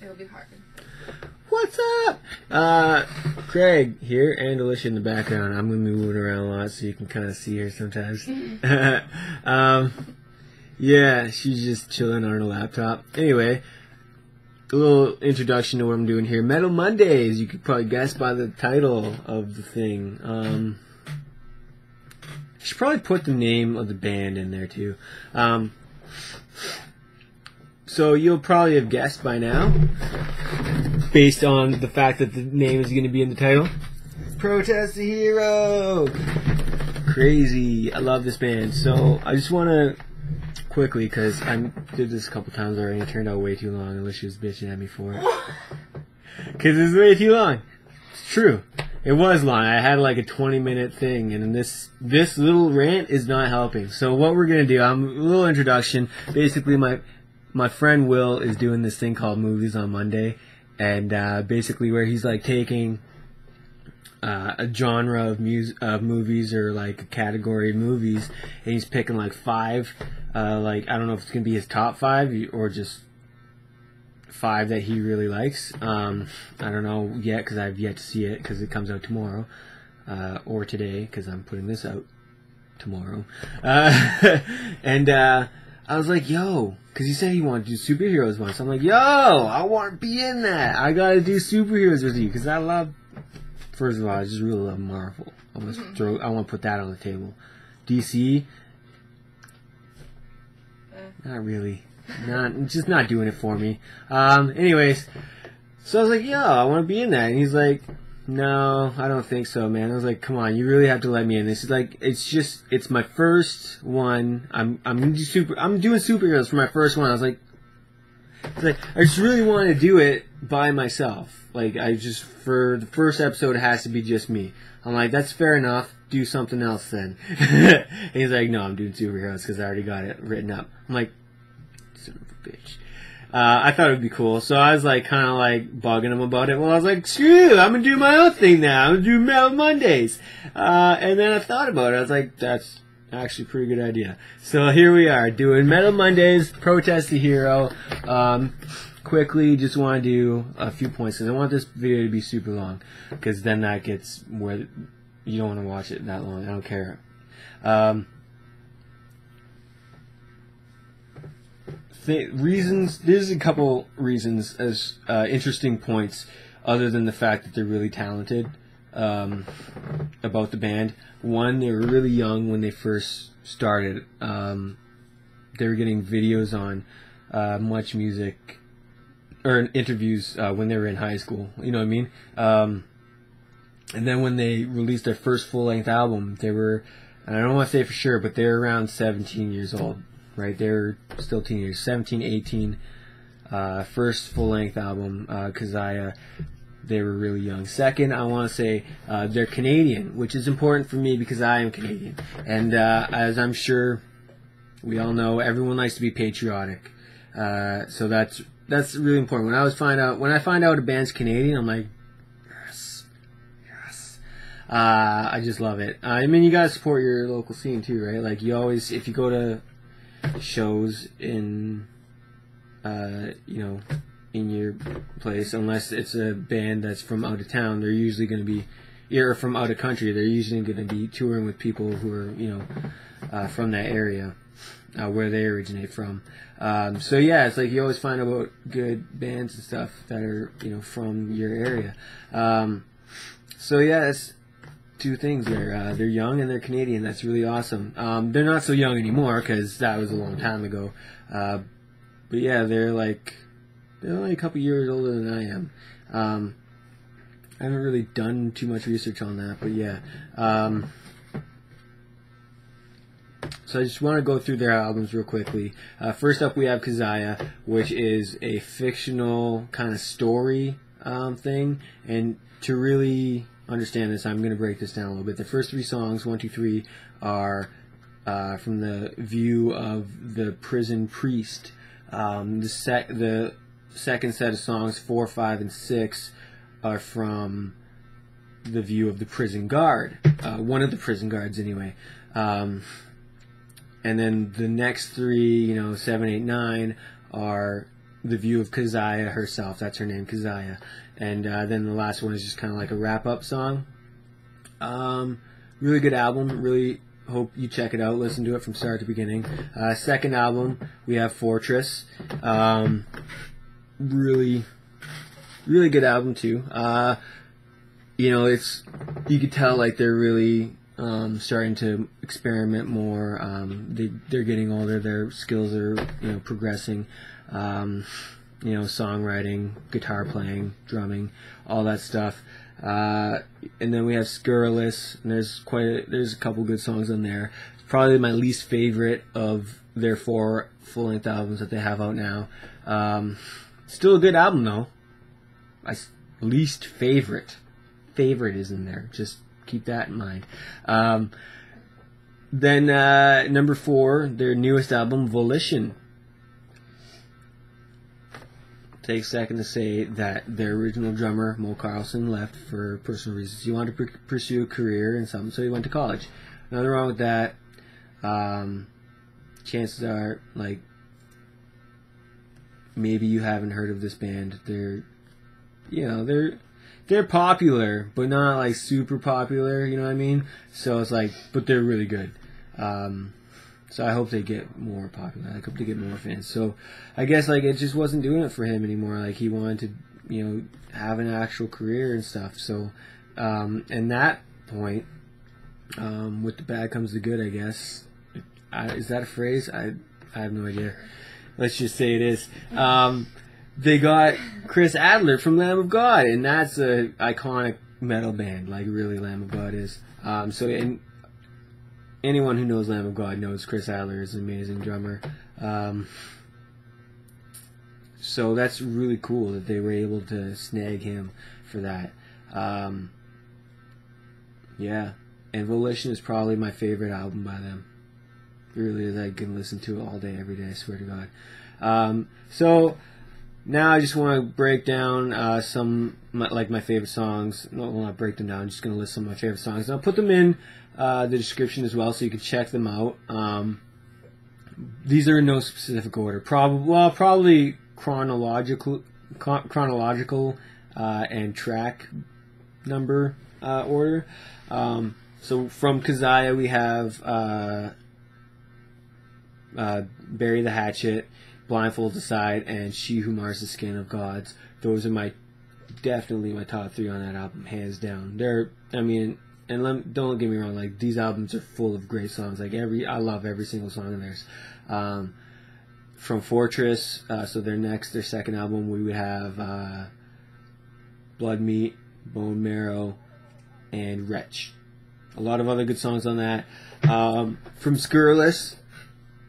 It'll be hard. What's up? Craig here, and Alicia in the background. I'm going to be moving around a lot so you can kind of see her sometimes. Yeah, she's just chilling on her laptop. Anyway, a little introduction to what I'm doing here. Metal Mondays, you could probably guess by the title of the thing. I should probably put the name of the band in there too. So you'll probably have guessed by now, based on the fact that the name is going to be in the title. Protest the Hero! Crazy. I love this band. So I just want to quickly, because I did this a couple times already and it turned out way too long. Alicia was bitching at me for it. Because it's way too long. It's true. It was long. I had like a 20-minute thing, and this little rant is not helping. So what we're going to do, a little introduction. Basically, my friend Will is doing this thing called Movies on Monday, and basically where he's like taking a genre of movies or like a category of movies, and he's picking like 5, like I don't know if it's gonna be his top 5 or just 5 that he really likes. I don't know yet because I've yet to see it because it comes out tomorrow or today because I'm putting this out tomorrow. And I was like, yo, because he said he wanted to do superheroes once. I'm like, yo, I want to be in that. I got to do superheroes with you because I love, first of all, I just really love Marvel. I want to put that on the table. DC, not really. Just not doing it for me. Anyways, so I was like, yo, I want to be in that. And he's like, no, I don't think so, man. I was like, come on, you really have to let me in. This is like, it's my first one. I'm doing superheroes for my first one. I was like, I just really want to do it by myself. Like, for the first episode, it has to be just me. I'm like, that's fair enough. Do something else then. And he's like, no, I'm doing superheroes because I already got it written up. I'm like, son of a bitch. I thought it would be cool, so I was like kind of like bugging him about it. Well, I was like, screw you, I'm gonna do my own thing now. I'm gonna do Metal Mondays. And then I thought about it. I was like, that's actually a pretty good idea. So here we are doing Metal Mondays, Protest the Hero. Quickly, just want to do a few points because I want this video to be super long because then that gets where you don't want to watch it that long. I don't care. Reasons. There's a couple reasons as interesting points, other than the fact that they're really talented about the band. One, they were really young when they first started. They were getting videos on Much Music or interviews when they were in high school. You know what I mean? And then when they released their first full-length album, they were, and I don't want to say for sure, but they were around 17 years old. Right, they're still teenagers, 17, 18, first full-length album, Kazaya, they were really young. Second, I want to say they're Canadian, which is important for me because I am Canadian. And as I'm sure we all know, everyone likes to be patriotic. So that's really important. When I find out a band's Canadian, I'm like, yes. I just love it. I mean, you gotta support your local scene too, right? Like you always, if you go to shows in in your place, unless it's a band that's from out of town, they're usually going to be, or from out of country, they're usually going to be touring with people who are from that area where they originate from. So yeah, it's like you always find about good bands and stuff that are from your area. So yeah, it's two things there. They're young and they're Canadian. That's really awesome. They're not so young anymore because that was a long time ago. But yeah, they're only a couple years older than I am. I haven't really done too much research on that, but yeah. So I just want to go through their albums real quickly. First up, we have Kazaya, which is a fictional kind of story thing, and to really understand this, I'm going to break this down a little bit. The first 3 songs, 1, 2, 3, are from the view of the prison priest. The second set of songs, 4, 5, and 6, are from the view of the prison guard. One of the prison guards, anyway. And then the next 3, 7, 8, 9, are the view of Keziah herself. That's her name, Keziah. And then the last one is just kind of like a wrap-up song. Really good album. Really hope you check it out. Listen to it from start to beginning. Second album, we have Fortress. Really good album too. You know, you could tell like they're really starting to experiment more. They're getting older. Their skills are, you know, progressing. You know, songwriting, guitar playing, drumming, all that stuff. And then we have Scurrilous, and there's a couple good songs on there. It's probably my least favorite of their 4 full-length albums that they have out now. Still a good album though. My least favorite is in there. Just keep that in mind. Then number 4, their newest album, Volition. Take a second to say that their original drummer, Mo Carlson, left for personal reasons. He wanted to pursue a career in something, so he went to college. Nothing wrong with that. Chances are, like, maybe you haven't heard of this band. They're popular, but not like super popular. You know what I mean? So it's like, but they're really good. So I hope they get more popular. I hope they get more fans. So I guess like it just wasn't doing it for him anymore. Like he wanted to, you know, have an actual career and stuff. So and that point, with the bad comes the good, I guess. Is that a phrase? I have no idea. Let's just say it is. They got Chris Adler from Lamb of God, and that's a iconic metal band, like really Lamb of God is. So anyone who knows Lamb of God knows Chris Adler is an amazing drummer. So that's really cool that they were able to snag him for that. Yeah, and Volition is probably my favorite album by them. It really is. I can listen to it all day, every day, I swear to God. So now I just want to break down my favorite songs. No, well, not break them down. I'm just going to list some of my favorite songs. And I'll put them in the description as well, so you can check them out. These are in no specific order. Probably chronological and track number order. So from Keziah we have Bury the Hatchet, Blindfolds Aside, and She Who Mars the Skin of Gods. Those are definitely my top 3 on that album, hands down. Don't get me wrong, like these albums are full of great songs. Like I love every single song of theirs. From Fortress, so their second album, we would have Blood Meat, Bone Marrow, and Wretch. A lot of other good songs on that. From Scurrilous,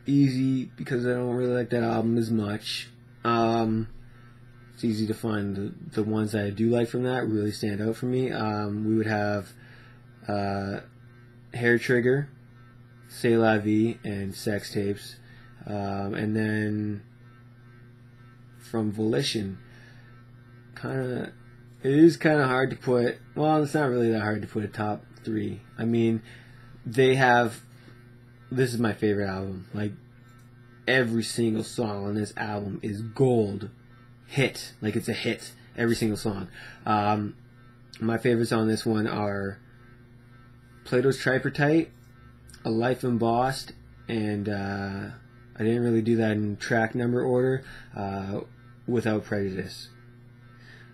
easy because I don't really like that album as much. It's easy to find the ones that I do like from that really stand out for me. We would have Hair Trigger, C'est La Vie, and Sex Tapes. And then from Volition, it is kind of hard to put, well, it's not really that hard to put a top 3. I mean, this is my favorite album. Like, every single song on this album is gold. Hit. Like, it's a hit. Every single song. My favorites on this one are Plato's Tripartite, A Life Embossed, and I didn't really do that in track number order, Without Prejudice.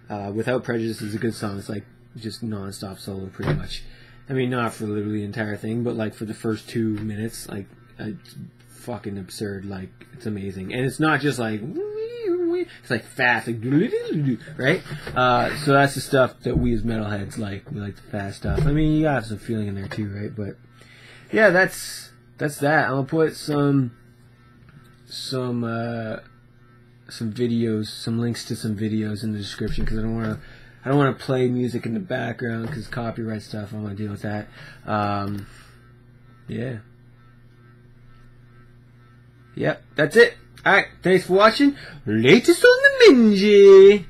Without Prejudice is a good song. It's like just non-stop solo pretty much. I mean, not for literally the entire thing, but like for the first 2 minutes, like it's fucking absurd. Like it's amazing, and it's not just like it's like fast, like right. So that's the stuff that we as metalheads like. We like the fast stuff. I mean, you gotta have some feeling in there too, right? But yeah, that's that. I'm gonna put some videos, some links to some videos in the description because I don't want to play music in the background because copyright stuff. I want to deal with that. Yeah. Yep, that's it. Alright, thanks for watching. Latest on the Minji.